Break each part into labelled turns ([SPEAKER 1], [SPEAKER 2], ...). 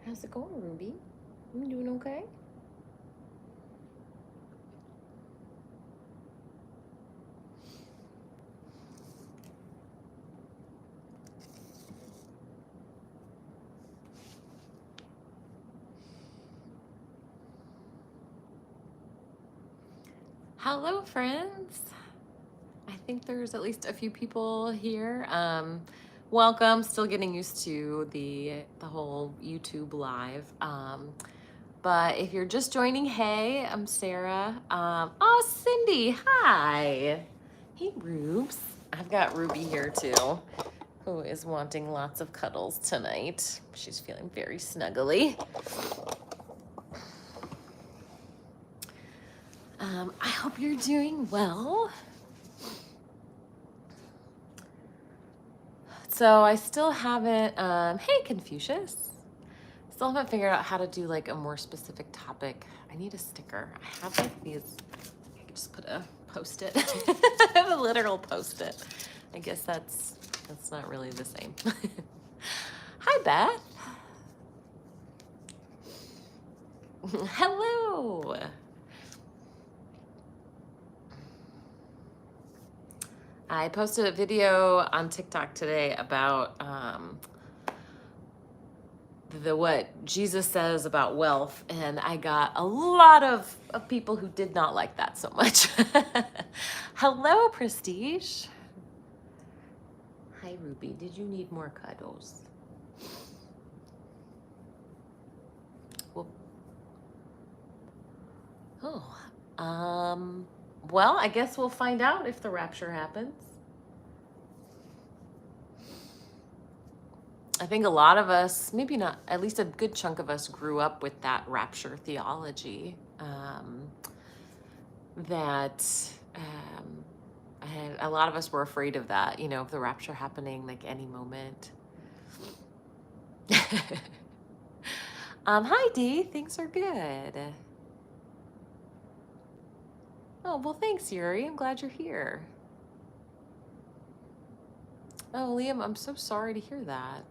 [SPEAKER 1] How's it going, Ruby? You doing okay? Hello, friends. I think there's at least a few people here. Welcome. Still getting used to the whole YouTube live. But if you're just joining, hey, I'm Sarah. Oh, Cindy, hi. Hey, Rubes. I've got Ruby here too, who is wanting lots of cuddles tonight. She's feeling very snuggly. I hope you're doing well. So I still haven't, hey, Confucius. Still haven't figured out how to do like a more specific topic. I need a sticker. I have like these, I could just put a post-it. I have a literal post-it. I guess that's not really the same. Hi, Beth. Hello. I posted a video on TikTok today about what Jesus says about wealth, and I got a lot of people who did not like that so much. Hello, Prestige. Hi, Ruby. Did you need more cuddles? Well, I guess we'll find out if the rapture happens. I think a lot of us, maybe not, at least a good chunk of us grew up with that rapture theology. A lot of us were afraid of that, of the rapture happening like any moment. Hi, Dee. Things are good. Oh, well, thanks, Yuri. I'm glad you're here. Oh, Liam, I'm so sorry to hear that.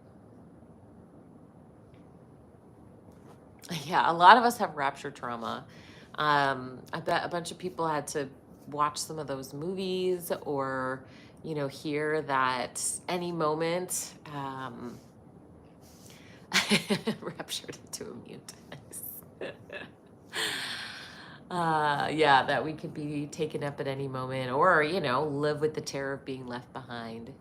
[SPEAKER 1] Yeah, a lot of us have rapture trauma. I bet a bunch of people had to watch some of those movies or, hear that any moment raptured into a mute. Yeah, that we could be taken up at any moment or, live with the terror of being left behind.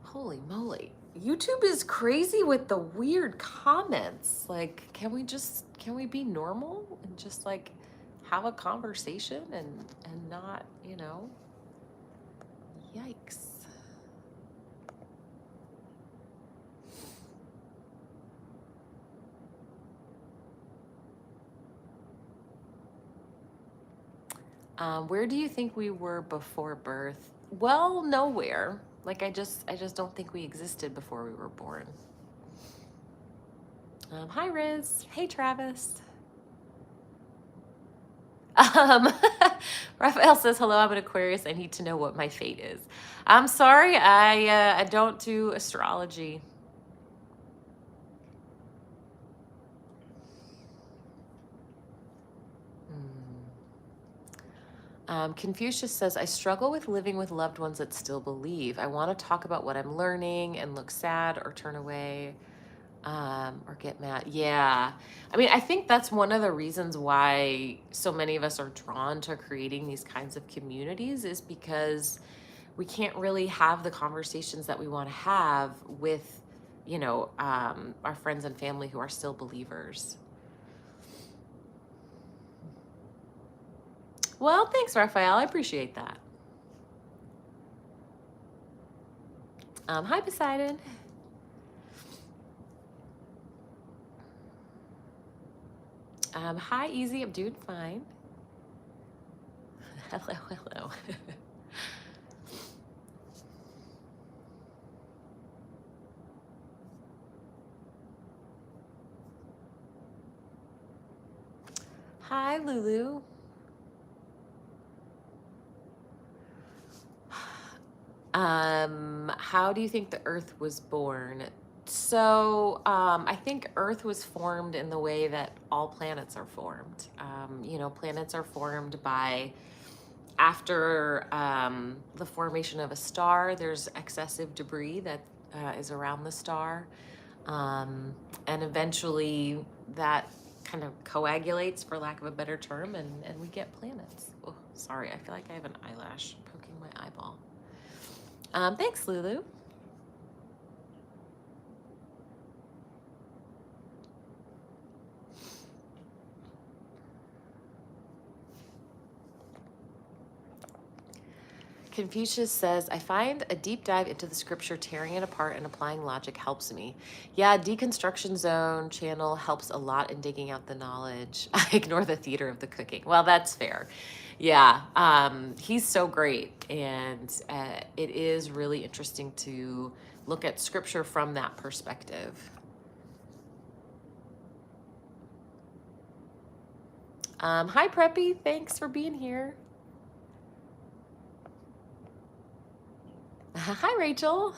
[SPEAKER 1] Holy moly. YouTube is crazy with the weird comments. Like, can we be normal and just like have a conversation and not, yikes. Where do you think we were before birth? Well, nowhere. Like I just don't think we existed before we were born. Hi, Riz. Hey, Travis. Raphael says, hello, I'm an Aquarius. I need to know what my fate is. I'm sorry, I don't do astrology. Confucius says, I struggle with living with loved ones that still believe. I want to talk about what I'm learning and look sad or turn away or get mad. Yeah. I mean, I think that's one of the reasons why so many of us are drawn to creating these kinds of communities is because we can't really have the conversations that we want to have with, our friends and family who are still believers. Well, thanks, Raphael. I appreciate that. Hi, Poseidon. Hi, Easy. I'm doing fine. Hello. Hi, Lulu. How do you think the earth was born? So, I think earth was formed in the way that all planets are formed. Planets are formed by, after the formation of a star, there's excessive debris that is around the star. And eventually that kind of coagulates, for lack of a better term, and we get planets. Oh, sorry, I feel like I have an eyelash poking my eyeball. Thanks, Lulu. Confucius says, I find a deep dive into the scripture, tearing it apart and applying logic helps me. Yeah, Deconstruction Zone channel helps a lot in digging out the knowledge. I ignore the theater of the cooking. Well, that's fair. Yeah, he's so great. And it is really interesting to look at scripture from that perspective. Hi, Preppy. Thanks for being here. Hi, Rachel.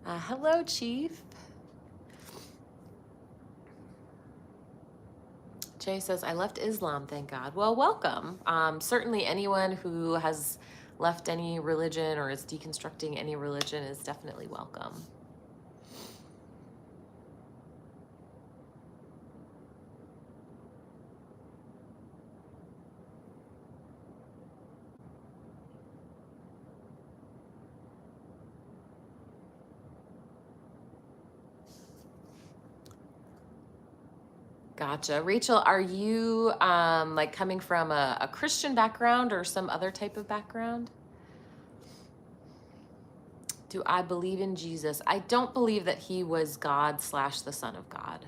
[SPEAKER 1] Hello, Chief. Jay says, I left Islam, thank God. Well, welcome. Certainly anyone who has left any religion or is deconstructing any religion is definitely welcome. Gotcha. Rachel, are you like coming from a Christian background or some other type of background? Do I believe in Jesus? I don't believe that he was God / the Son of God.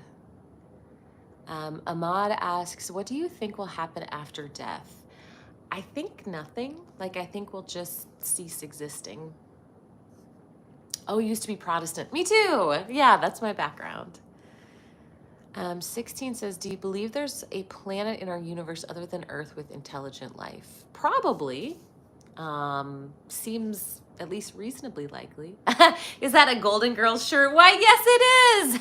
[SPEAKER 1] Ahmad asks, what do you think will happen after death? I think nothing. Like, I think we'll just cease existing. Oh, used to be Protestant. Me too. Yeah, that's my background. 16 says, do you believe there's a planet in our universe other than Earth with intelligent life? Probably. Seems at least reasonably likely. Is that a Golden Girls shirt? Why, yes, it is.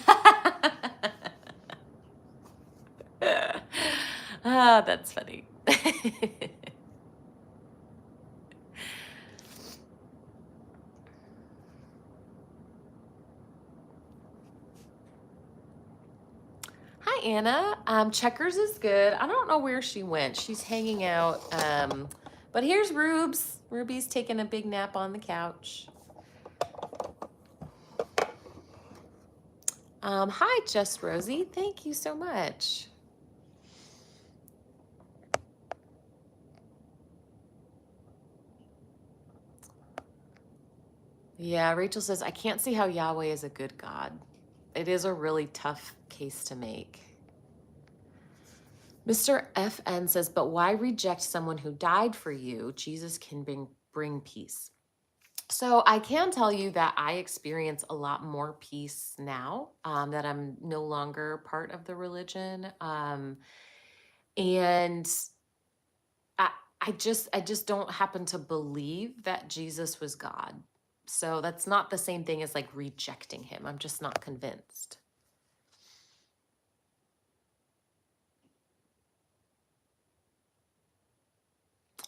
[SPEAKER 1] That's funny. Hi, Anna. Checkers is good. I don't know where she went. She's hanging out. But here's Rubes. Ruby's taking a big nap on the couch. Hi, Just Rosie. Thank you so much. Yeah, Rachel says, I can't see how Yahweh is a good God. It is a really tough case to make. Mr. FN says, but why reject someone who died for you? Jesus can bring peace. So I can tell you that I experience a lot more peace now that I'm no longer part of the religion. And I just don't happen to believe that Jesus was God. So that's not the same thing as like rejecting him. I'm just not convinced.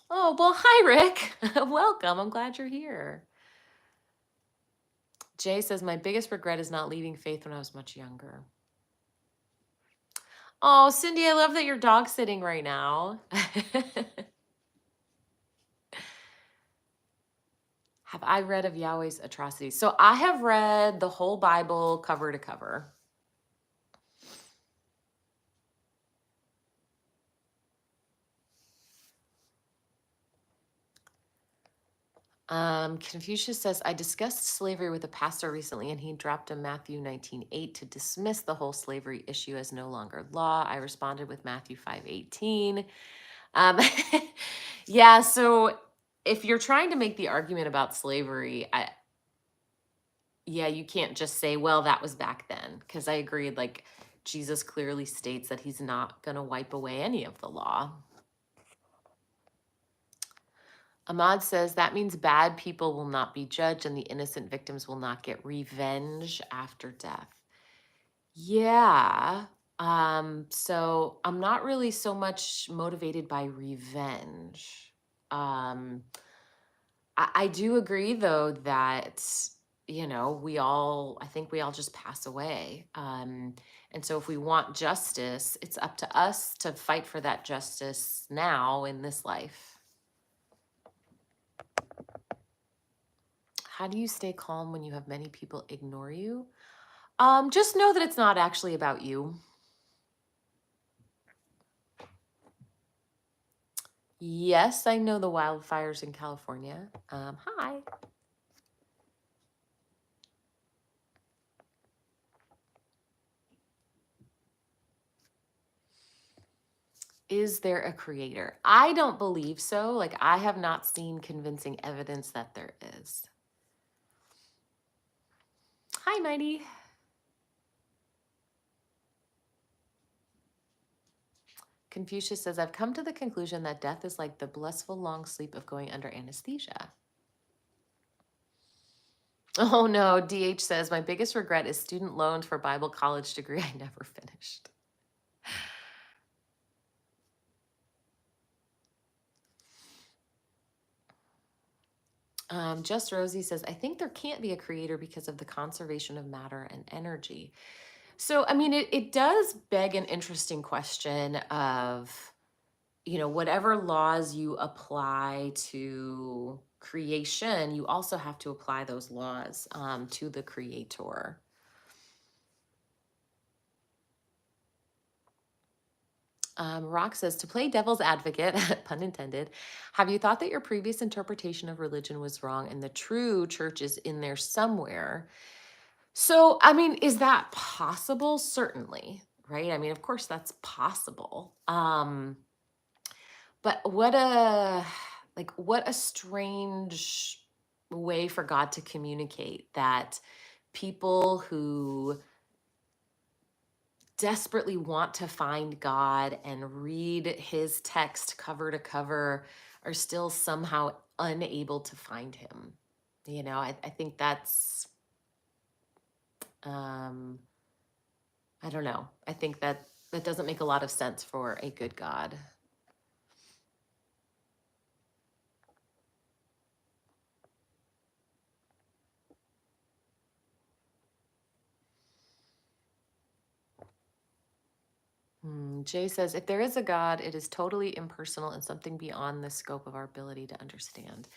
[SPEAKER 1] Oh, well, hi, Rick. Welcome. I'm glad you're here. Jay says, my biggest regret is not leaving faith when I was much younger. Oh, Cindy, I love that you're dog sitting right now. Have I read of Yahweh's atrocities? So I have read the whole Bible cover to cover. Confucius says, I discussed slavery with a pastor recently, and he dropped a Matthew 19:8 to dismiss the whole slavery issue as no longer law. I responded with Matthew 5:18. Yeah, so if you're trying to make the argument about slavery, you can't just say, well, that was back then, because I agreed, like, Jesus clearly states that he's not going to wipe away any of the law. Ahmad says that means bad people will not be judged and the innocent victims will not get revenge after death. Yeah. So I'm not really so much motivated by revenge. Um, I do agree though that, I think we all just pass away. And so if we want justice, it's up to us to fight for that justice now in this life. How do you stay calm when you have many people ignore you? Just know that it's not actually about you. Yes, I know the wildfires in California. Hi. Is there a creator? I don't believe so. Like, I have not seen convincing evidence that there is. Hi, Mighty. Confucius says, I've come to the conclusion that death is like the blissful long sleep of going under anesthesia. Oh no, DH says, my biggest regret is student loans for Bible college degree I never finished. Just Rosie says, I think there can't be a creator because of the conservation of matter and energy. So, I mean, it does beg an interesting question of, whatever laws you apply to creation, you also have to apply those laws to the creator. Rock says, to play devil's advocate, pun intended, have you thought that your previous interpretation of religion was wrong and the true church is in there somewhere? So, I mean, is that possible? Certainly, right? I mean, of course that's possible. But what a strange way for God to communicate that people who desperately want to find God and read his text cover to cover are still somehow unable to find him. I think that's I don't know. I think that doesn't make a lot of sense for a good God. Jay says, if there is a God, it is totally impersonal and something beyond the scope of our ability to understand.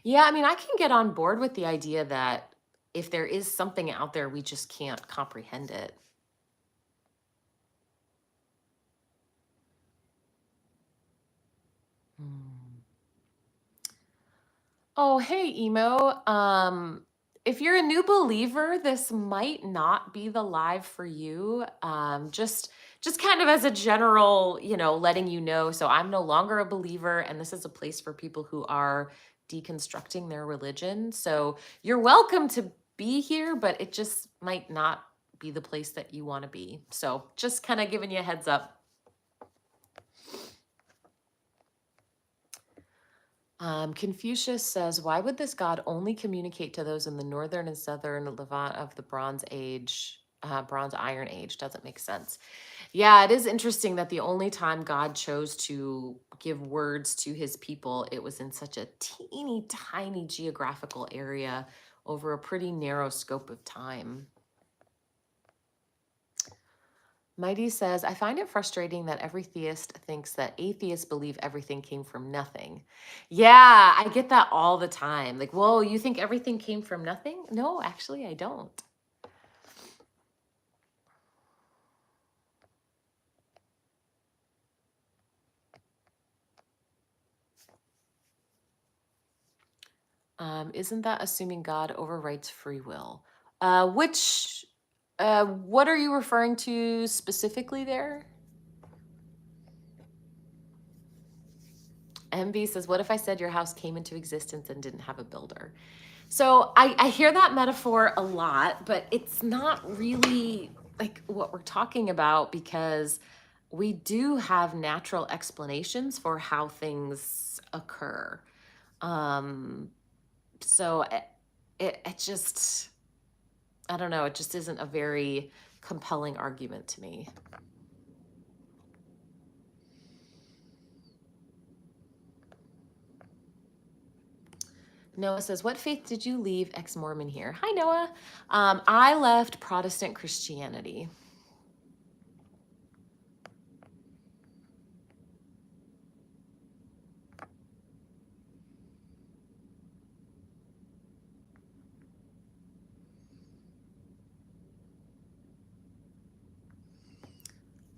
[SPEAKER 1] Yeah, I mean, I can get on board with the idea that if there is something out there, we just can't comprehend it. Oh, hey, Emo. If you're a new believer, this might not be the live for you. Just kind of as a general, letting you know. So I'm no longer a believer, and this is a place for people who are deconstructing their religion. So you're welcome to be here, but it just might not be the place that you want to be. So just kind of giving you a heads up. Confucius says, why would this God only communicate to those in the northern and southern Levant of the Bronze Age, Bronze Iron Age? Doesn't make sense. Yeah, it is interesting that the only time God chose to give words to his people, it was in such a teeny tiny geographical area over a pretty narrow scope of time. Mighty says, I find it frustrating that every theist thinks that atheists believe everything came from nothing. Yeah, I get that all the time. Like, whoa, you think everything came from nothing? No, actually, I don't. Isn't that assuming God overwrites free will? What are you referring to specifically there? MV says, what if I said your house came into existence and didn't have a builder? So I hear that metaphor a lot, but it's not really like what we're talking about because we do have natural explanations for how things occur. So it just, I don't know, it just isn't a very compelling argument to me. Noah says, what faith did you leave, ex-Mormon here? Hi, Noah. I left Protestant Christianity.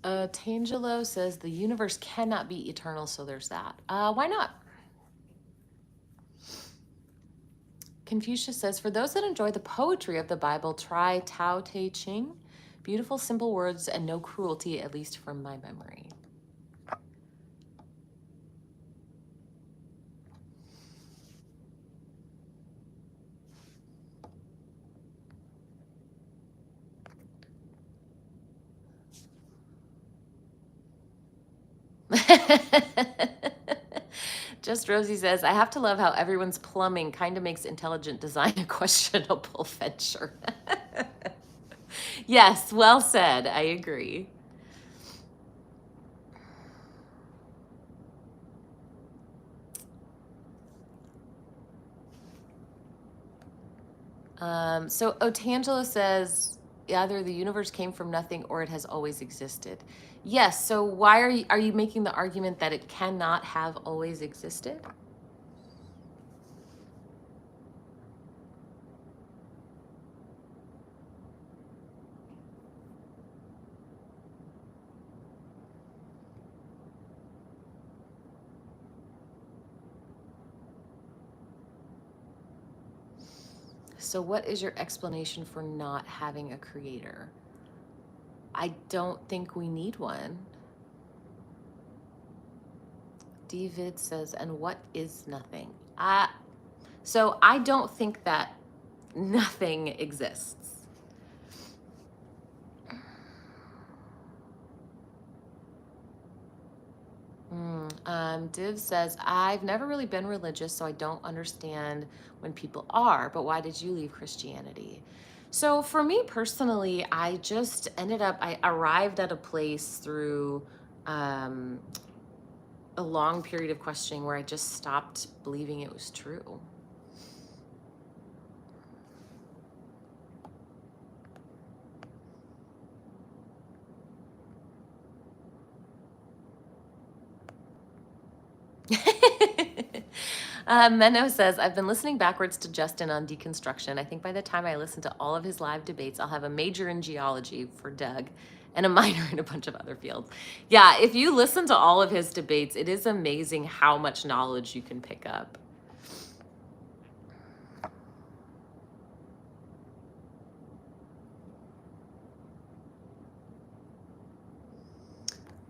[SPEAKER 1] Tangelo says, the universe cannot be eternal, so there's that. Why not? Confucius says, for those that enjoy the poetry of the Bible, try Tao Te Ching. Beautiful, simple words and no cruelty, at least from my memory. Just Rosie says, I have to love how everyone's plumbing kind of makes intelligent design a questionable venture. Yes, well said. I agree. So Otangelo says, either the universe came from nothing or it has always existed. Yes, so why are you making the argument that it cannot have always existed? So what is your explanation for not having a creator? I don't think we need one. David says, and what is nothing? So I don't think that nothing exists. Div says, I've never really been religious, so I don't understand when people are, but why did you leave Christianity? So for me personally, I just I arrived at a place through a long period of questioning where I just stopped believing it was true. Menno says, I've been listening backwards to Justin on deconstruction. I think by the time I listen to all of his live debates, I'll have a major in geology for Doug and a minor in a bunch of other fields. Yeah, if you listen to all of his debates, it is amazing how much knowledge you can pick up.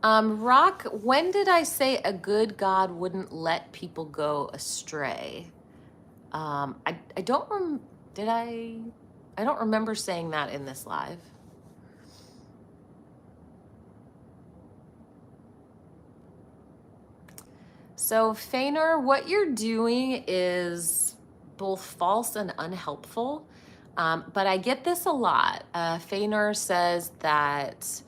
[SPEAKER 1] Rock, when did I say a good God wouldn't let people go astray? I don't I don't remember saying that in this live. So Fainor, what you're doing is both false and unhelpful. But I get this a lot. Fainor says that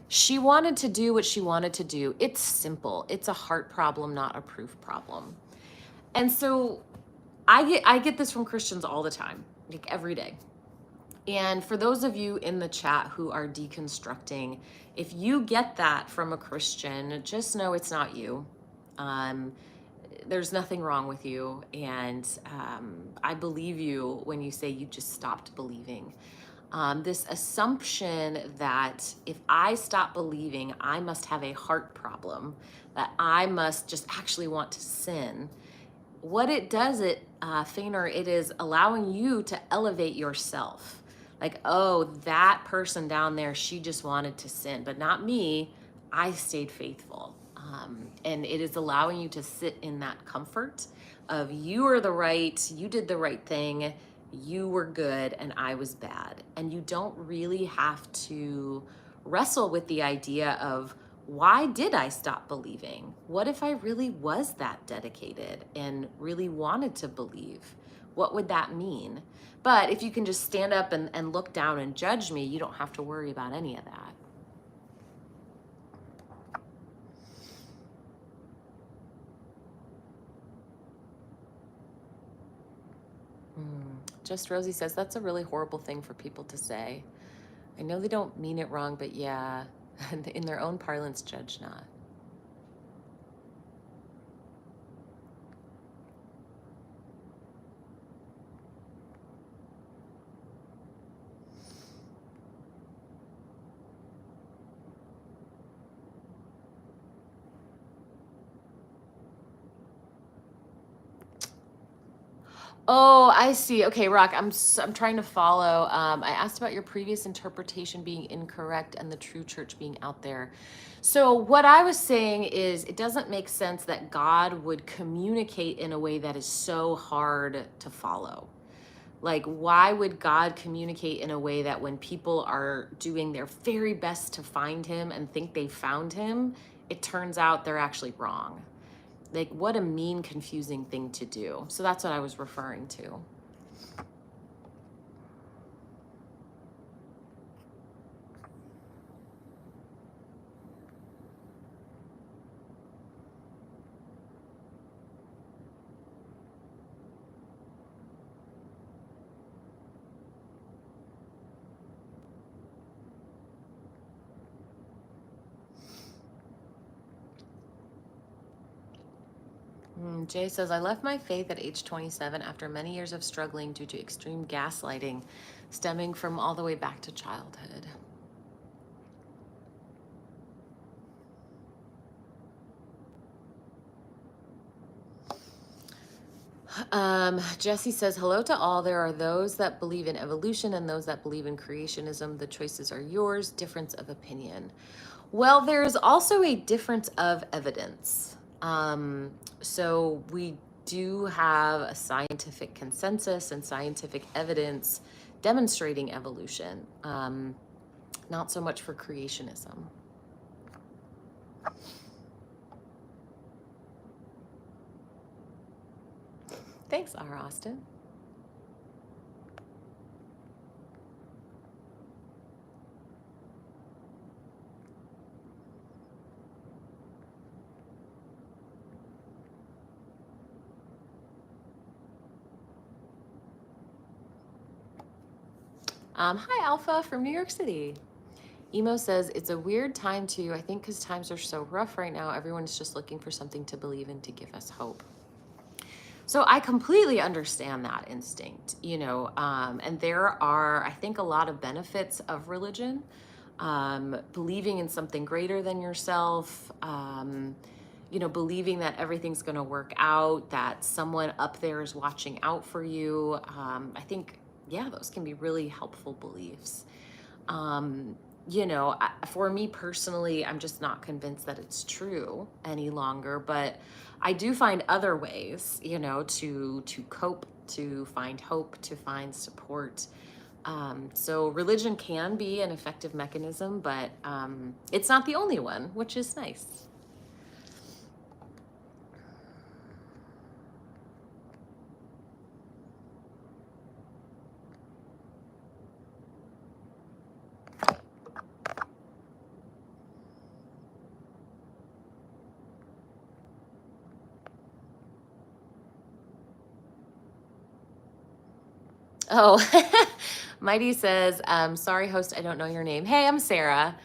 [SPEAKER 1] she wanted to do what she wanted to do. It's simple. It's a heart problem, not a proof problem. And so I get this from Christians all the time, like every day. And for those of you in the chat who are deconstructing, if you get that from a Christian, just know it's not you. There's nothing wrong with you. And I believe you when you say you just stopped believing. This assumption that if I stop believing, I must have a heart problem, that I must just actually want to sin. What it does, Fainor, it is allowing you to elevate yourself. Like, oh, that person down there, she just wanted to sin, but not me. I stayed faithful. And it is allowing you to sit in that comfort of you are the right, you did the right thing, you were good, and I was bad. And you don't really have to wrestle with the idea of why did I stop believing? What if I really was that dedicated and really wanted to believe? What would that mean? But if you can just stand up and look down and judge me, you don't have to worry about any of that. Just Rosie says, that's a really horrible thing for people to say. I know they don't mean it wrong, but yeah, in their own parlance, judge not. Oh, I see. Okay, Rock, I'm trying to follow. I asked about your previous interpretation being incorrect and the true church being out there. So what I was saying is it doesn't make sense that God would communicate in a way that is so hard to follow. Like, why would God communicate in a way that when people are doing their very best to find him and think they found him, it turns out they're actually wrong? Like, what a mean, confusing thing to do. So that's what I was referring to. Jay says, I left my faith at age 27 after many years of struggling due to extreme gaslighting stemming from all the way back to childhood. Jesse says, hello to all. There are those that believe in evolution and those that believe in creationism. The choices are yours. Difference of opinion. Well, there's also a difference of evidence. So we do have a scientific consensus and scientific evidence demonstrating evolution, not so much for creationism. Thanks, R. Austin. Hi, Alpha from New York City. Emo says, it's a weird time too. I think because times are so rough right now, everyone's just looking for something to believe in to give us hope. So I completely understand that instinct, and there are, I think, a lot of benefits of religion, believing in something greater than yourself, believing that everything's going to work out, that someone up there is watching out for you. I think, yeah, those can be really helpful beliefs. For me personally, I'm just not convinced that it's true any longer, but I do find other ways, to cope, to find hope, to find support. So religion can be an effective mechanism, but it's not the only one, which is nice. Oh, Mighty says, sorry, host, I don't know your name. Hey, I'm Sarah.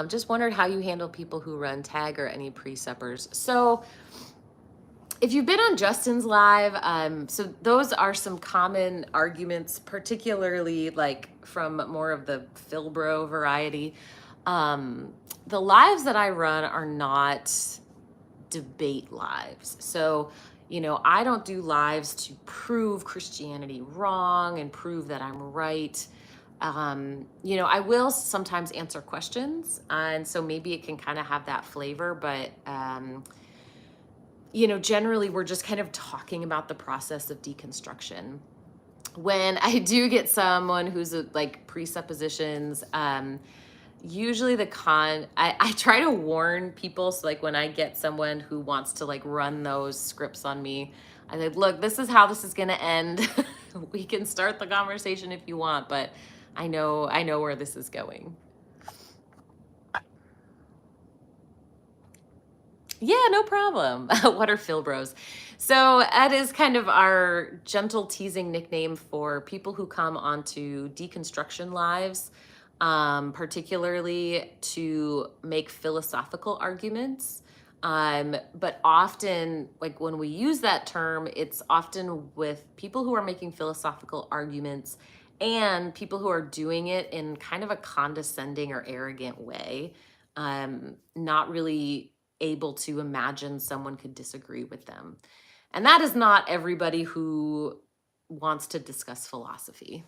[SPEAKER 1] Just wondered how you handle people who run tag or any pre-suppers. So if you've been on Justin's live, so those are some common arguments, particularly like from more of the Philbro variety. The lives that I run are not debate lives. So I don't do lives to prove Christianity wrong and prove that I'm right. I will sometimes answer questions, and so maybe it can kind of have that flavor, but generally we're just kind of talking about the process of deconstruction. When I do get someone who's like presuppositions, usually I try to warn people. So like when I get someone who wants to like run those scripts on me, I said, look, this is how this is going to end. We can start the conversation if you want, but I know where this is going. Yeah, no problem. What are Philbros? So that is kind of our gentle teasing nickname for people who come onto deconstruction lives, particularly to make philosophical arguments. But often, like when we use that term, it's often with people who are making philosophical arguments and people who are doing it in kind of a condescending or arrogant way, not really able to imagine someone could disagree with them. And that is not everybody who wants to discuss philosophy.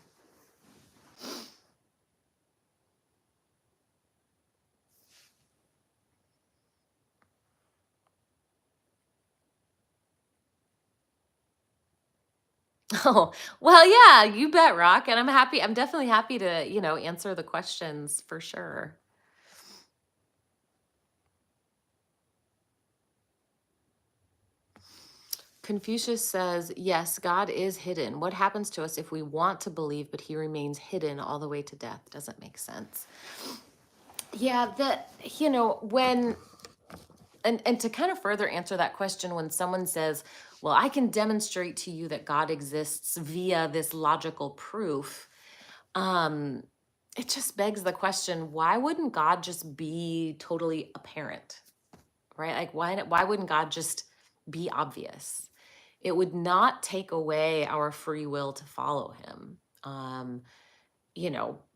[SPEAKER 1] Oh, well, yeah, you bet, Rock. And I'm definitely happy to, answer the questions for sure. Confucius says, yes, God is hidden. What happens to us if we want to believe, but he remains hidden all the way to death? Doesn't make sense. Yeah, when and to kind of further answer that question, when someone says, well, I can demonstrate to you that God exists via this logical proof, um, it just begs the question, why wouldn't God just be totally apparent? Right? Like why wouldn't God just be obvious? It would not take away our free will to follow him.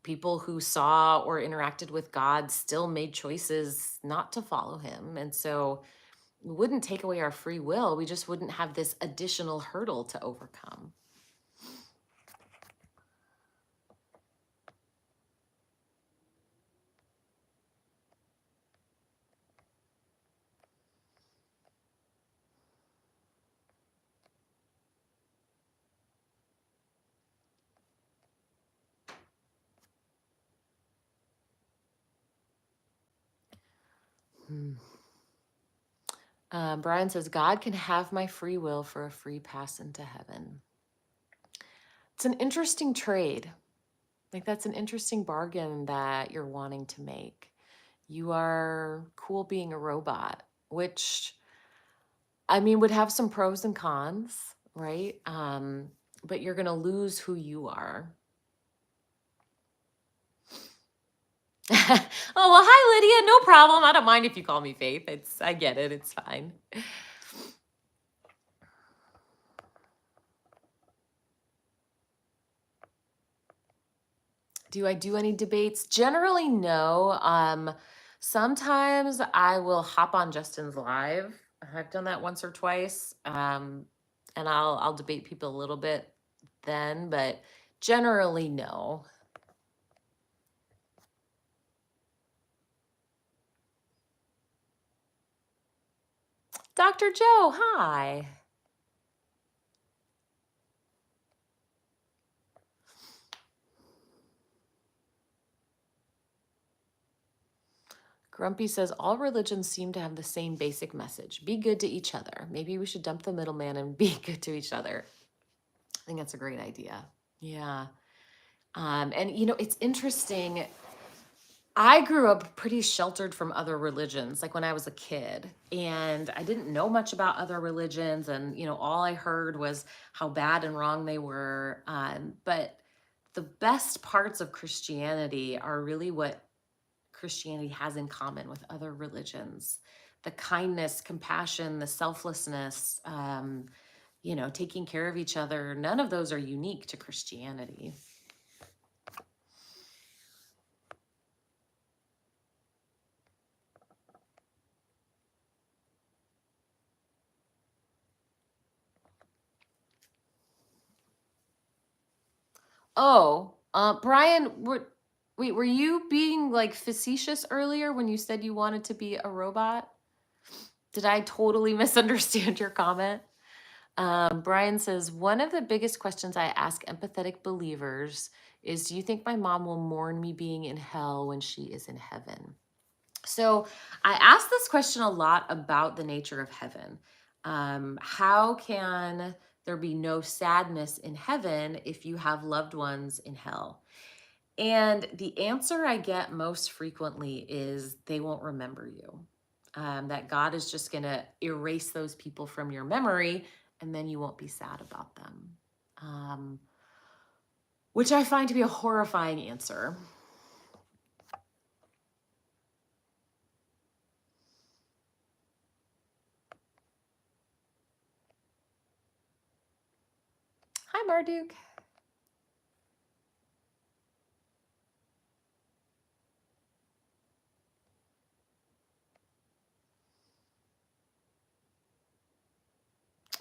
[SPEAKER 1] People who saw or interacted with God still made choices not to follow him. And so it wouldn't take away our free will. We just wouldn't have this additional hurdle to overcome. Brian says, God can have my free will for a free pass into heaven. It's an interesting trade. Like, that's an interesting bargain that you're wanting to make. You are cool being a robot, which, I mean, would have some pros and cons, right? But you're going to lose who you are. Oh, well, hi, Lydia. No problem. I don't mind if you call me Faith. I get it. It's fine. Do I do any debates? Generally, no. Sometimes I will hop on Justin's live. I've done that once or twice. And I'll debate people a little bit then, but generally no. Dr. Joe, hi. Grumpy says, all religions seem to have the same basic message. Be good to each other. Maybe we should dump the middleman and be good to each other. I think that's a great idea. Yeah. And it's interesting. I grew up pretty sheltered from other religions, like when I was a kid, and I didn't know much about other religions. And, all I heard was how bad and wrong they were. But the best parts of Christianity are really what Christianity has in common with other religions: the kindness, compassion, the selflessness, taking care of each other. None of those are unique to Christianity. Oh, Brian, were you being like facetious earlier when you said you wanted to be a robot? Did I totally misunderstand your comment? Brian says, one of the biggest questions I ask empathetic believers is, do you think my mom will mourn me being in hell when she is in heaven? So I ask this question a lot about the nature of heaven. How can there be no sadness in heaven if you have loved ones in hell? And the answer I get most frequently is they won't remember you. That God is just going to erase those people from your memory, and then you won't be sad about them. Which I find to be a horrifying answer. Hi, Marduk.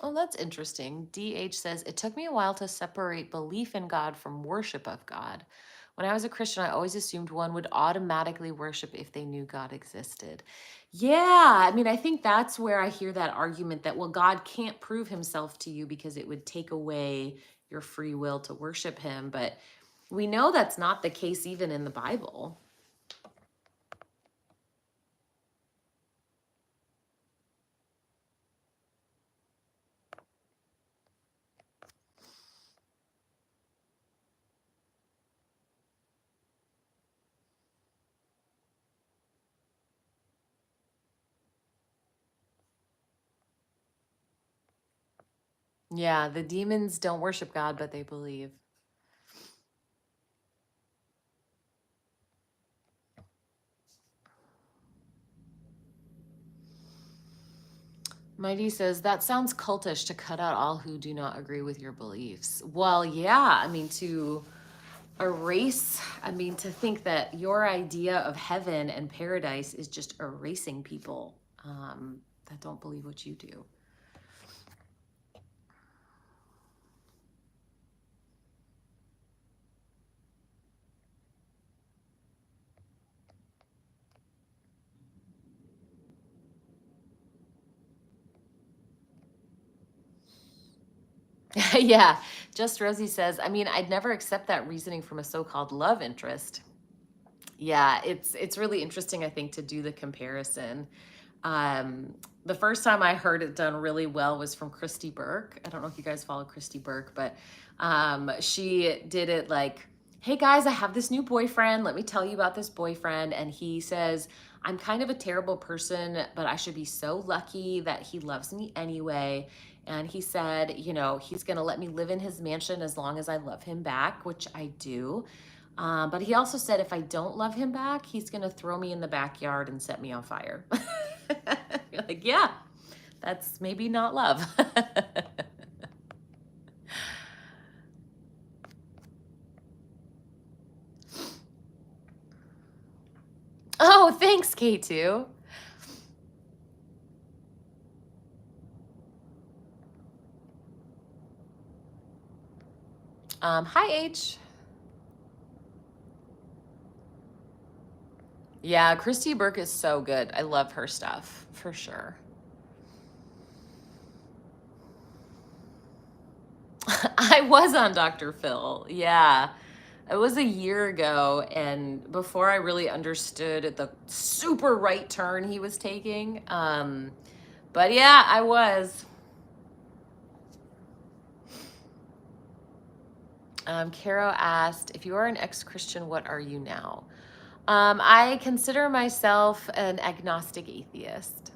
[SPEAKER 1] Oh, that's interesting. DH says, it took me a while to separate belief in God from worship of God. When I was a Christian, I always assumed one would automatically worship if they knew God existed. Yeah, I mean, I think that's where I hear that argument that, well, God can't prove himself to you because it would take away your free will to worship him. But we know that's not the case even in the Bible. Yeah, the demons don't worship God, but they believe. Mighty says, that sounds cultish to cut out all who do not agree with your beliefs. Well, yeah, I mean, to erase, I mean, to think that your idea of heaven and paradise is just erasing people that don't believe what you do. Yeah, Just Rosie says, I mean, I'd never accept that reasoning from a so-called love interest. Yeah, it's really interesting, I think, to do the comparison. Um, the first time I heard it done really well was from Christy Burke. I don't know if you guys follow Christy Burke, but she did it like, hey guys, I have this new boyfriend. Let me tell you about this boyfriend. And he says, I'm kind of a terrible person, but I should be so lucky that he loves me anyway. And he said, you know, he's going to let me live in his mansion as long as I love him back, which I do. But he also said, if I don't love him back, he's going to throw me in the backyard and set me on fire. You're like, yeah, that's maybe not love. Oh, thanks, K2. Hi, H. Yeah, Christy Burke is so good. I love her stuff, for sure. I was on Dr. Phil. Yeah. It was a year ago, and before I really understood the super right turn he was taking. But yeah, I was. Caro asked, if you are an ex-Christian, what are you now? I consider myself an agnostic atheist.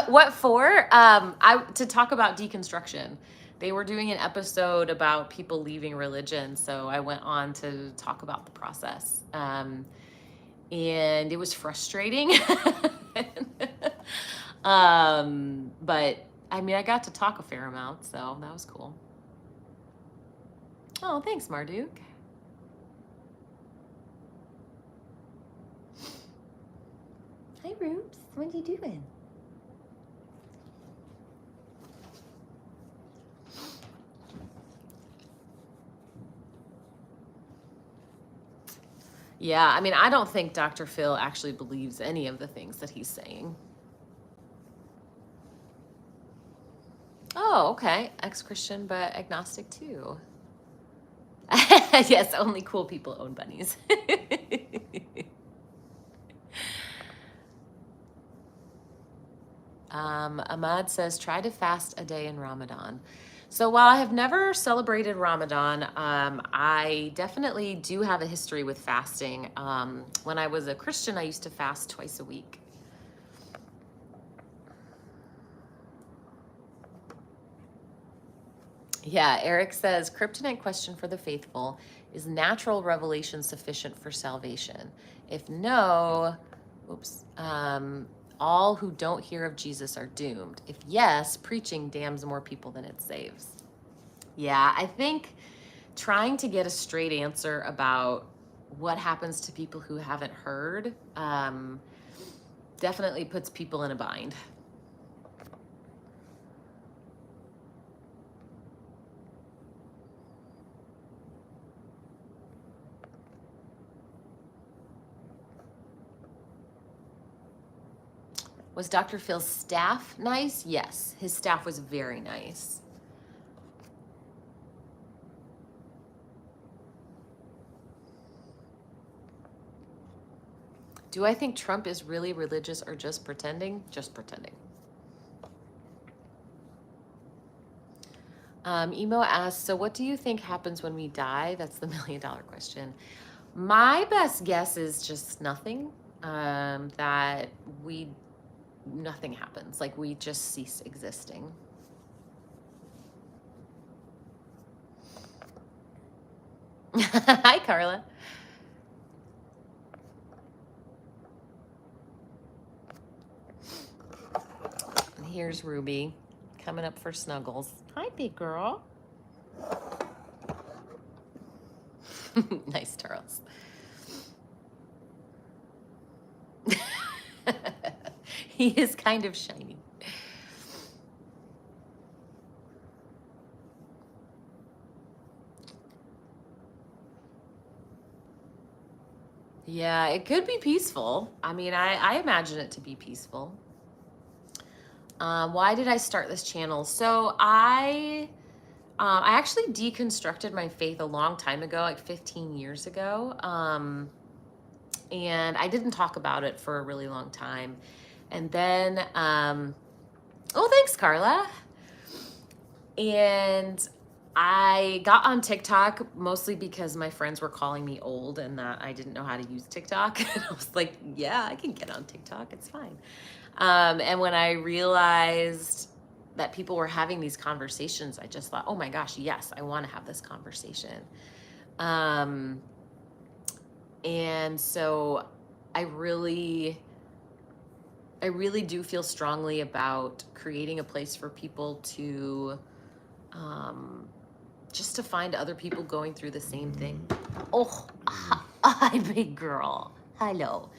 [SPEAKER 1] What for? To talk about deconstruction. They were doing an episode about people leaving religion, so I went on to talk about the process. And it was frustrating. But I mean, I got to talk a fair amount, so that was cool. Oh, thanks, Marduk. Hi, Roops. What are you doing? Yeah, I mean, I don't think Dr. Phil actually believes any of the things that he's saying. Oh, okay. Ex-Christian, but agnostic too. Yes, only cool people own bunnies. Ahmad says, try to fast a day in Ramadan. So while I have never celebrated Ramadan, I definitely do have a history with fasting. When I was a Christian, I used to fast twice a week. Yeah, Eric says, kryptonite question for the faithful. Is natural revelation sufficient for salvation? If no, all who don't hear of Jesus are doomed. If yes, preaching damns more people than it saves. Yeah, I think trying to get a straight answer about what happens to people who haven't heard definitely puts people in a bind. Was Dr. Phil's staff nice? Yes, his staff was very nice. Do I think Trump is really religious or just pretending? Just pretending. Emo asks, so what do you think happens when we die? That's the $1 million question. My best guess is just nothing, that nothing happens. Like we just cease existing. Hi, Carla. And here's Ruby coming up for snuggles. Hi, big girl. Nice, Charles. He is kind of shiny. Yeah, it could be peaceful. I mean, I imagine it to be peaceful. Why did I start this channel? So I actually deconstructed my faith a long time ago, like 15 years ago. And I didn't talk about it for a really long time. And then, oh, thanks, Carla. And I got on TikTok mostly because my friends were calling me old and that I didn't know how to use TikTok. And I was like, yeah, I can get on TikTok. It's fine. And when I realized that people were having these conversations, I just thought, oh my gosh, yes, I want to have this conversation. And so I really do feel strongly about creating a place for people to just to find other people going through the same thing. Oh, hi, big girl. Hello.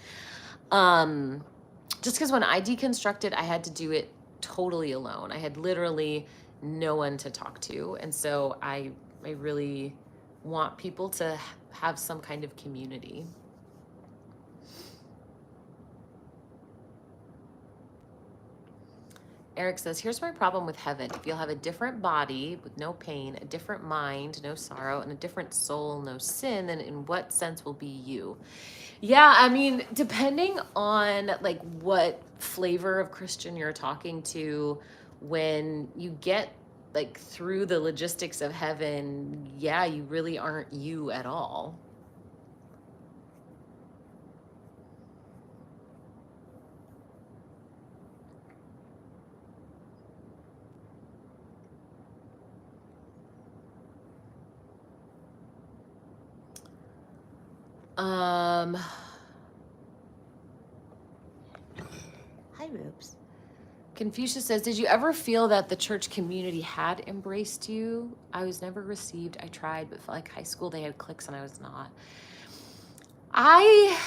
[SPEAKER 1] Just because when I deconstructed, I had to do it totally alone. I had literally no one to talk to. And so I really want people to have some kind of community. Eric says, here's my problem with heaven. If you'll have a different body with no pain, a different mind, no sorrow, and a different soul, no sin, then in what sense will be you? Yeah, I mean, depending on like what flavor of Christian you're talking to, when you get like through the logistics of heaven, yeah, you really aren't you at all. Hi, Rubes. Confucius says, did you ever feel that the church community had embraced you? I was never received. I tried, but felt like high school they had cliques and I was not. I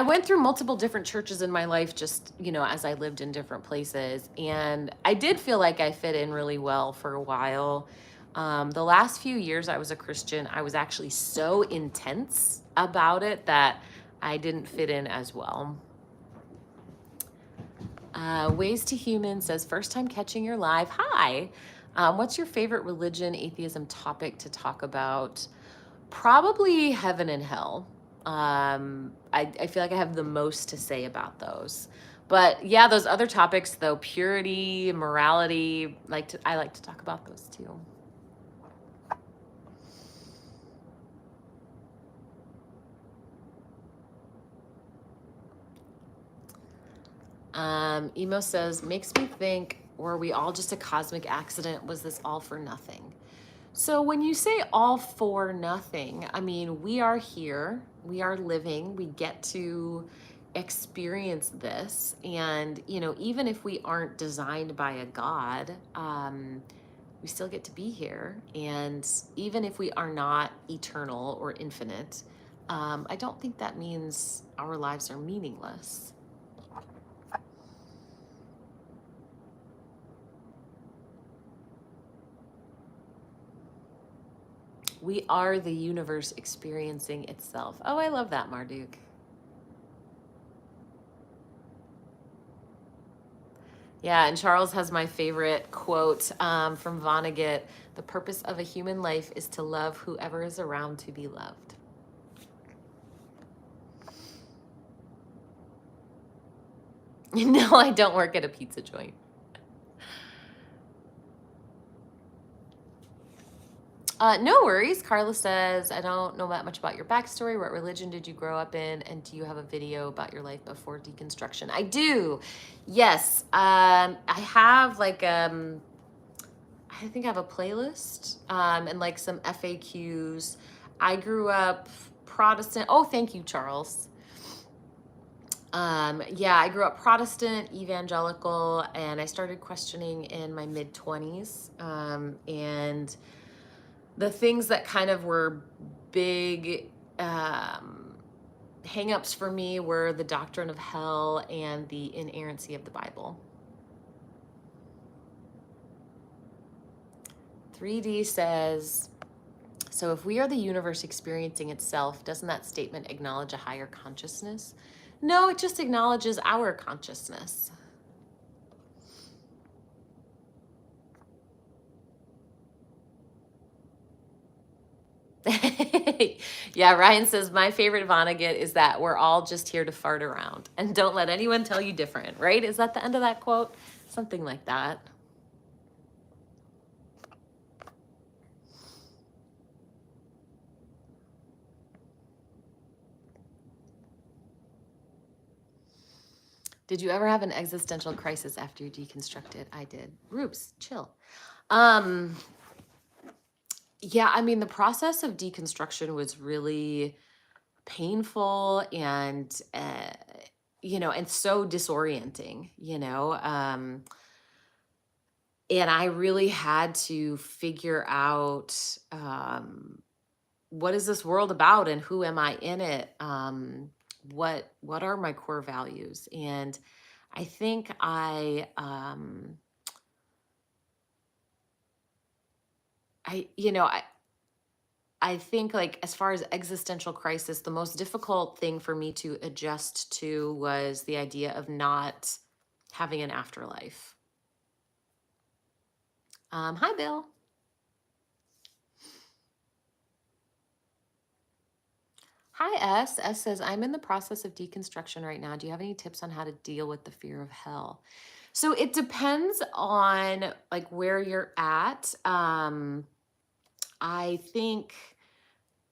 [SPEAKER 1] went through multiple different churches in my life, just, you know, as I lived in different places. And I did feel like I fit in really well for a while. The last few years I was a Christian, I was actually so intense about it that I didn't fit in as well. Ways to Human says, first time catching your live. Hi. What's your favorite religion, atheism topic to talk about? Probably heaven and hell. I feel like I have the most to say about those. But yeah, those other topics though, purity, morality, I like to talk about those too. Emo says, makes me think, were we all just a cosmic accident? Was this all for nothing? So when you say all for nothing, I mean, we are here, we are living, we get to experience this. And, even if we aren't designed by a God, we still get to be here. And even if we are not eternal or infinite, I don't think that means our lives are meaningless. We are the universe experiencing itself. Oh, I love that, Marduk. Yeah, and Charles has my favorite quote from Vonnegut. The purpose of a human life is to love whoever is around to be loved. No, I don't work at a pizza joint. No worries. Carla says, I don't know that much about your backstory. What religion did you grow up in? And do you have a video about your life before deconstruction? I do. Yes. I have I think I have a playlist and some FAQs. I grew up Protestant. Oh, thank you, Charles. Yeah, I grew up Protestant, evangelical, and I started questioning in my mid-20s. And the things that kind of were big hang-ups for me were the doctrine of hell and the inerrancy of the Bible. 3D says, so if we are the universe experiencing itself, doesn't that statement acknowledge a higher consciousness? No, it just acknowledges our consciousness. Yeah, Ryan says, my favorite Vonnegut is that we're all just here to fart around and don't let anyone tell you different, right? Is that the end of that quote? Something like that. Did you ever have an existential crisis after you deconstructed? I did. Roops, chill. Yeah, I mean, the process of deconstruction was really painful and, and so disorienting, and I really had to figure out what is this world about and who am I in it? What are my core values? And I think I think as far as existential crisis, the most difficult thing for me to adjust to was the idea of not having an afterlife. Hi, Bill. Hi, S. S says, I'm in the process of deconstruction right now. Do you have any tips on how to deal with the fear of hell? So it depends on where you're at. I think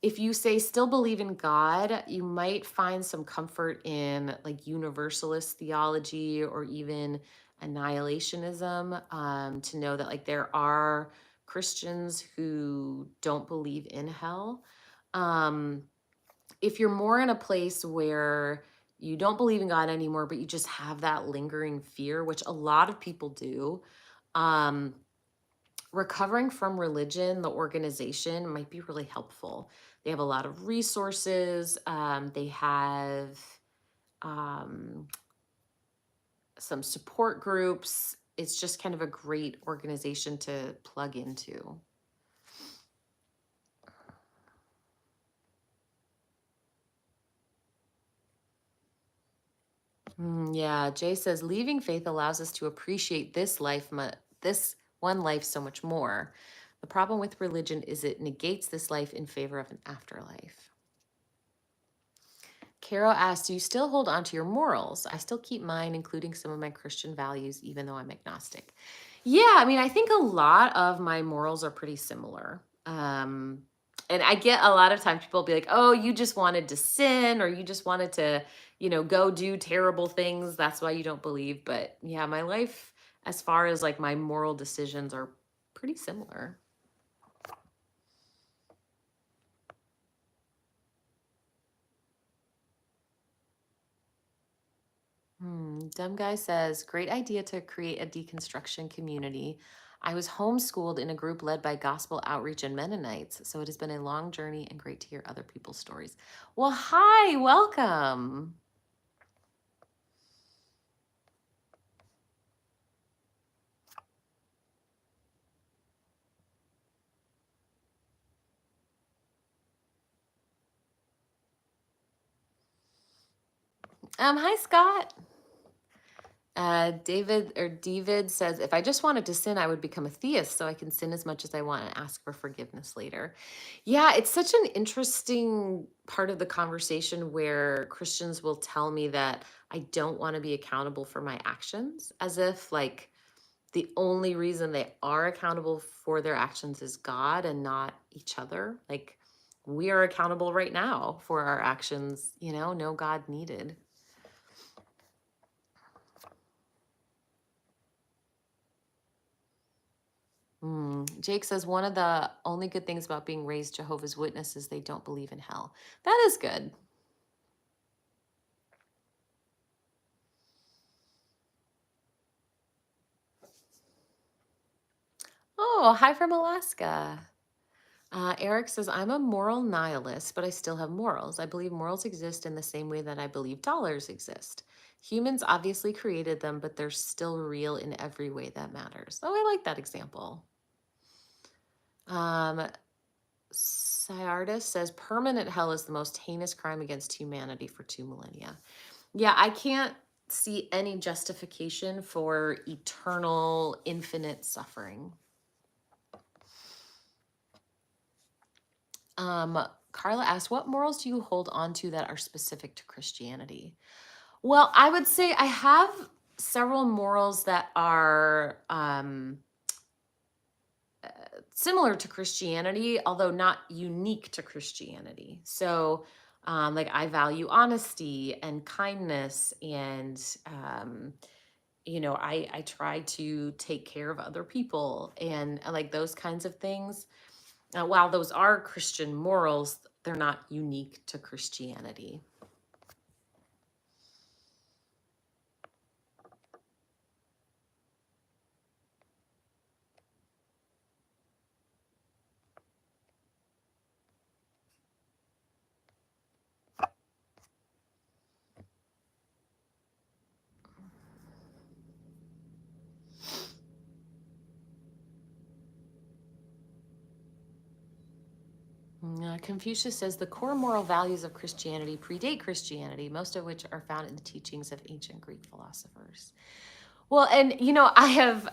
[SPEAKER 1] if you say still believe in God, you might find some comfort in universalist theology or even annihilationism, to know that there are Christians who don't believe in hell. If you're more in a place where you don't believe in God anymore, but you just have that lingering fear, which a lot of people do, recovering from religion, the organization, might be really helpful. They have a lot of resources. They have some support groups. It's just kind of a great organization to plug into. Yeah, Jay says leaving faith allows us to appreciate this one life so much more. The problem with religion is it negates this life in favor of an afterlife. Carol asks, do you still hold on to your morals? I still keep mine, including some of my Christian values, even though I'm agnostic. Yeah, I mean, I think a lot of my morals are pretty similar. And I get a lot of times people will be like, oh, you just wanted to sin, or you just wanted to, go do terrible things. That's why you don't believe. But yeah, my life, as far as like my moral decisions, are pretty similar. Dumb guy says, great idea to create a deconstruction community. I was homeschooled in a group led by gospel outreach and Mennonites, so it has been a long journey and great to hear other people's stories. Well, hi, welcome. Hi, Scott. David says, if I just wanted to sin, I would become a theist so I can sin as much as I want and ask for forgiveness later. Yeah, it's such an interesting part of the conversation where Christians will tell me that I don't want to be accountable for my actions, as if like the only reason they are accountable for their actions is God and not each other. Like we are accountable right now for our actions, no God needed. Jake says one of the only good things about being raised Jehovah's Witness is they don't believe in hell. That is good. Oh, hi from Alaska. Eric says, I'm a moral nihilist, but I still have morals. I believe morals exist in the same way that I believe dollars exist. Humans obviously created them, but they're still real in every way that matters. Oh, I like that example. Syardis says, permanent hell is the most heinous crime against humanity for 2 millennia. Yeah, I can't see any justification for eternal, infinite suffering. Carla asks, what morals do you hold on to that are specific to Christianity? Well, I would say I have several morals that are similar to Christianity, although not unique to Christianity. So, like I value honesty and kindness, and I try to take care of other people, and like those kinds of things. While those are Christian morals, they're not unique to Christianity. Confucius says the core moral values of Christianity predate Christianity, most of which are found in the teachings of ancient Greek philosophers. Well, and I have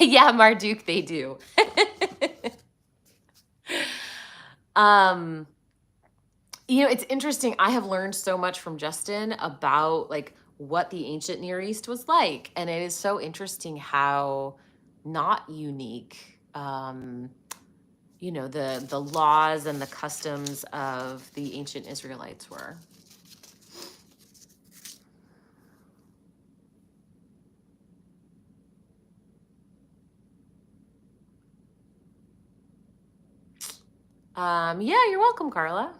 [SPEAKER 1] yeah, Marduk, they do. It's interesting. I have learned so much from Justin about like what the ancient Near East was like, and it is so interesting how not unique the laws and the customs of the ancient Israelites were. Yeah, you're welcome, Carla.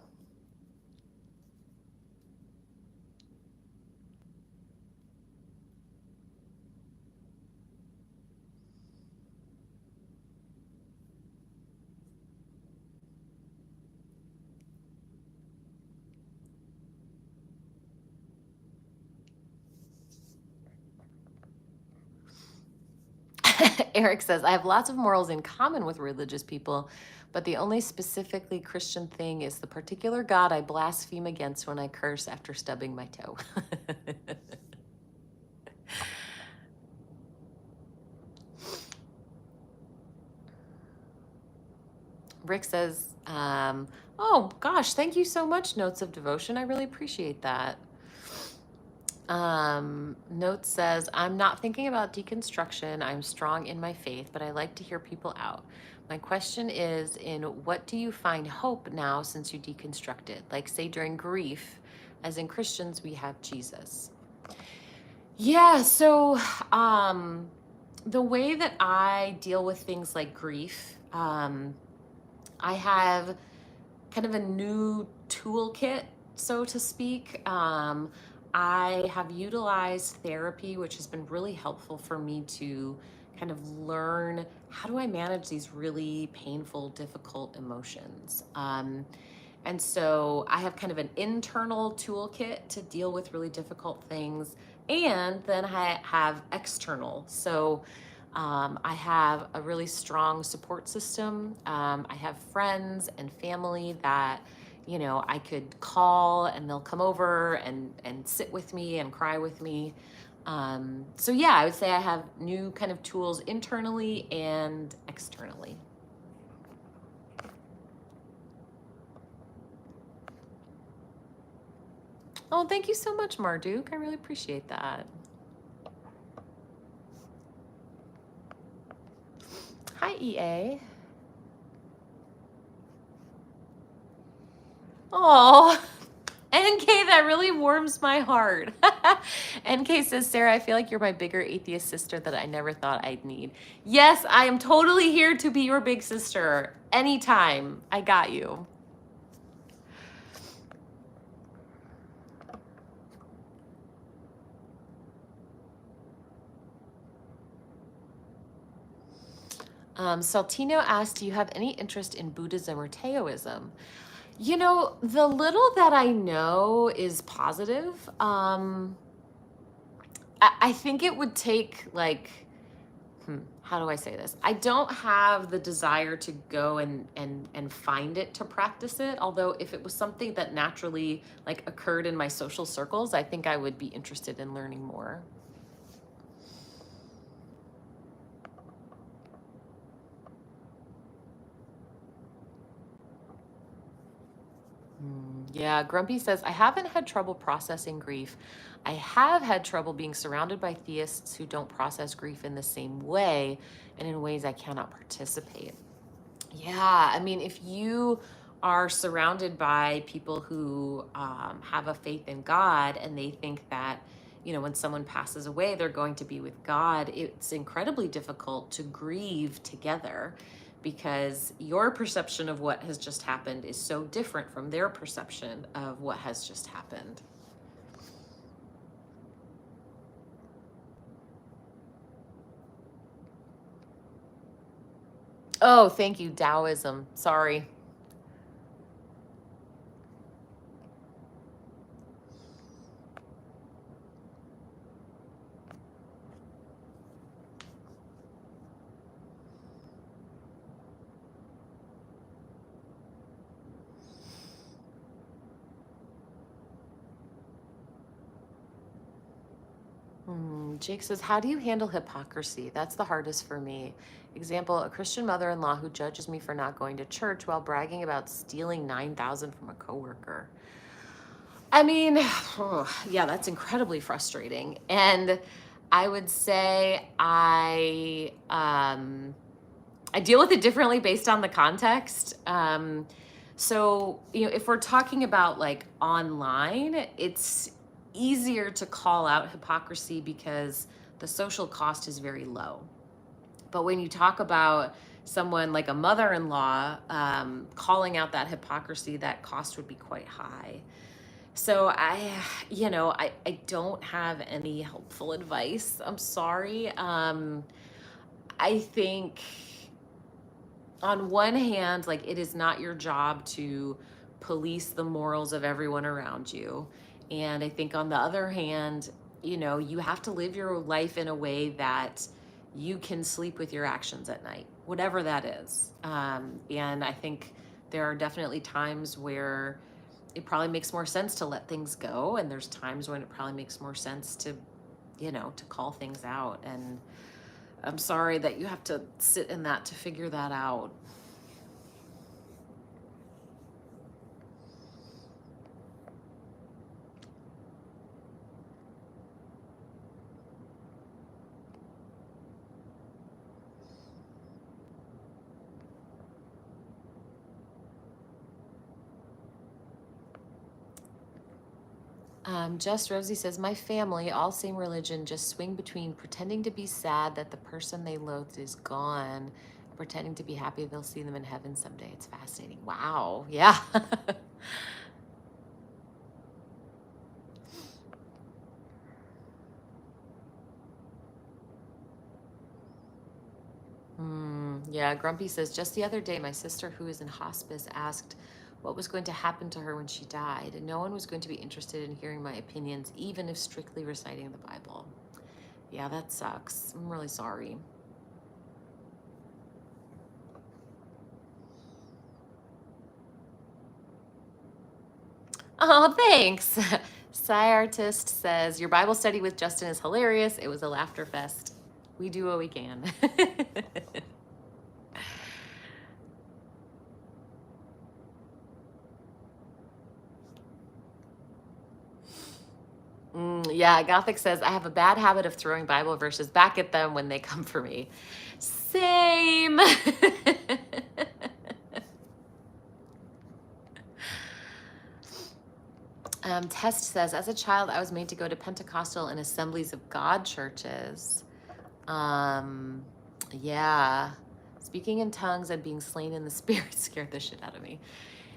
[SPEAKER 1] Eric says, I have lots of morals in common with religious people, but the only specifically Christian thing is the particular God I blaspheme against when I curse after stubbing my toe. Rick says, oh gosh, thank you so much, Notes of Devotion. I really appreciate that. Notes says, I'm not thinking about deconstruction. I'm strong in my faith, but I like to hear people out. My question is, in what do you find hope now since you deconstructed? Like, say, during grief, as in Christians, we have Jesus. Yeah, so the way that I deal with things like grief, I have kind of a new toolkit, so to speak. I have utilized therapy, which has been really helpful for me to kind of learn how do I manage these really painful, difficult emotions. And so I have kind of an internal toolkit to deal with really difficult things. And then I have external. So I have a really strong support system. I have friends and family that, you know, I could call and they'll come over and sit with me and cry with me. So yeah, I would say I have new kind of tools internally and externally. Oh, thank you so much, Marduk. I really appreciate that. Hi, EA. Oh, NK, that really warms my heart. NK says, Sarah, I feel like you're my bigger atheist sister that I never thought I'd need. Yes, I am totally here to be your big sister. Anytime. I got you. Saltino asked, do you have any interest in Buddhism or Taoism? You know, the little that I know is positive. I think it would take like, how do I say this? I don't have the desire to go and find it to practice it. Although if it was something that naturally like occurred in my social circles, I think I would be interested in learning more. Yeah, Grumpy says, I haven't had trouble processing grief. I have had trouble being surrounded by theists who don't process grief in the same way and in ways I cannot participate. Yeah, I mean, if you are surrounded by people who have a faith in God and they think that, you know, when someone passes away, they're going to be with God, it's incredibly difficult to grieve together because your perception of what has just happened is so different from their perception of what has just happened. Oh, thank you, Taoism. Sorry. Jake says, how do you handle hypocrisy? That's the hardest for me. Example, a Christian mother-in-law who judges me for not going to church while bragging about stealing $9,000 from a coworker. I mean, yeah, that's incredibly frustrating. And I would say I deal with it differently based on the context. So, you know, if we're talking about like online, it's easier to call out hypocrisy because the social cost is very low. But when you talk about someone like a mother-in-law calling out that hypocrisy, that cost would be quite high. So I don't have any helpful advice. I'm sorry. I think on one hand, like it is not your job to police the morals of everyone around you. And I think on the other hand, you know, you have to live your life in a way that you can sleep with your actions at night, whatever that is. And I think there are definitely times where it probably makes more sense to let things go. And there's times when it probably makes more sense to, you know, to call things out. And I'm sorry that you have to sit in that to figure that out. Just Rosie says, my family, all same religion, just swing between pretending to be sad that the person they loathed is gone, pretending to be happy they'll see them in heaven someday. It's fascinating. Wow. Yeah. Yeah, Grumpy says, just the other day, my sister who is in hospice asked what was going to happen to her when she died, and no one was going to be interested in hearing my opinions, even if strictly reciting the Bible. Yeah, that sucks. I'm really sorry. Oh, thanks. Psy Artist says, your Bible study with Justin is hilarious. It was a laughter fest. We do what we can. Yeah, Gothic says, I have a bad habit of throwing Bible verses back at them when they come for me. Same. Test says, as a child, I was made to go to Pentecostal and Assemblies of God churches. Yeah. Speaking in tongues and being slain in the spirit scared the shit out of me.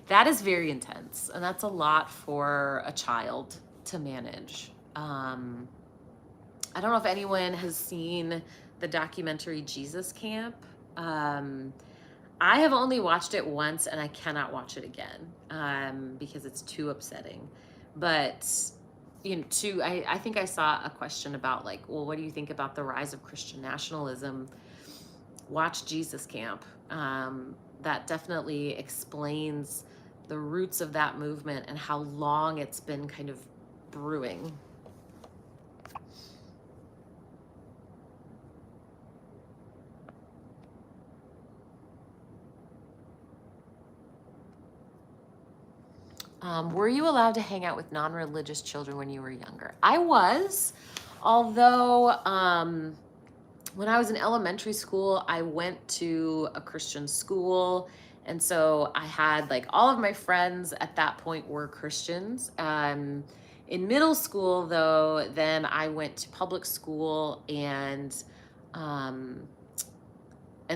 [SPEAKER 1] That is very intense, and that's a lot for a child to manage. I don't know if anyone has seen the documentary Jesus Camp. I have only watched it once, and I cannot watch it again because it's too upsetting. But I think I saw a question about like, well, what do you think about the rise of Christian nationalism? Watch Jesus Camp. That definitely explains the roots of that movement and how long it's been kind of brewing. Were you allowed to hang out with non-religious children when you were younger? I was, although when I was in elementary school, I went to a Christian school. And so I had like all of my friends at that point were Christians. In middle school, though, then I went to public school, and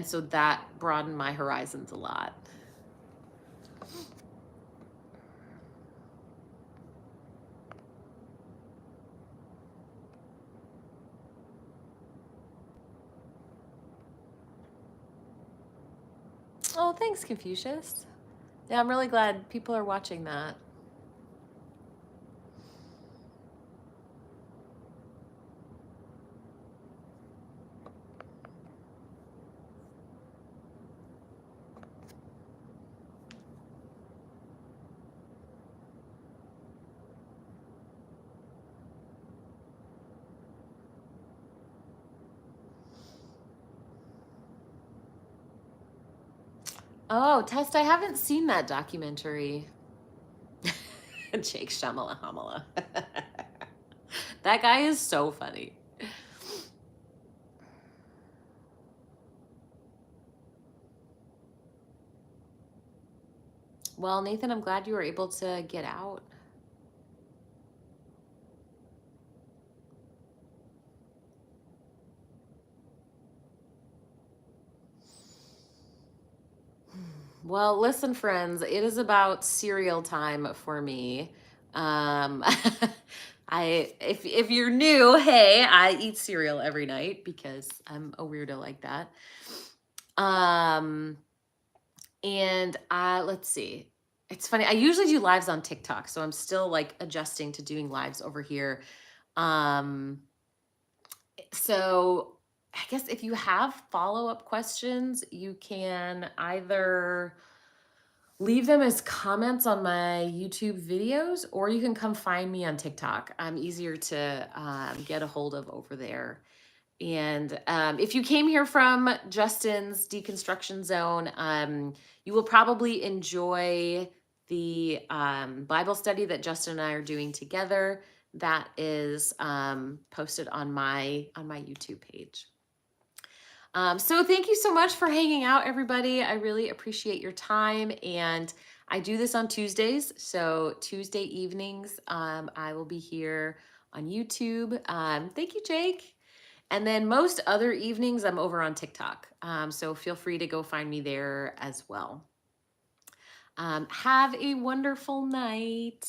[SPEAKER 1] so that broadened my horizons a lot. Oh, thanks, Confucius. Yeah, I'm really glad people are watching that. Oh, Test, I haven't seen that documentary. Jake Shamala Hamala. That guy is so funny. Well, Nathan, I'm glad you were able to get out. Well, listen, friends, it is about cereal time for me. If you're new, hey, I eat cereal every night because I'm a weirdo like that. And let's see. It's funny. I usually do lives on TikTok, so I'm still like adjusting to doing lives over here. So I guess if you have follow-up questions, you can either leave them as comments on my YouTube videos, or you can come find me on TikTok. I'm easier to get a hold of over there. And if you came here from Justin's Deconstruction Zone, you will probably enjoy the Bible study that Justin and I are doing together. That is posted on my YouTube page. So thank you so much for hanging out, everybody. I really appreciate your time, and I do this on Tuesdays. So Tuesday evenings, I will be here on YouTube. Thank you, Jake. And then most other evenings, I'm over on TikTok. So feel free to go find me there as well. Have a wonderful night.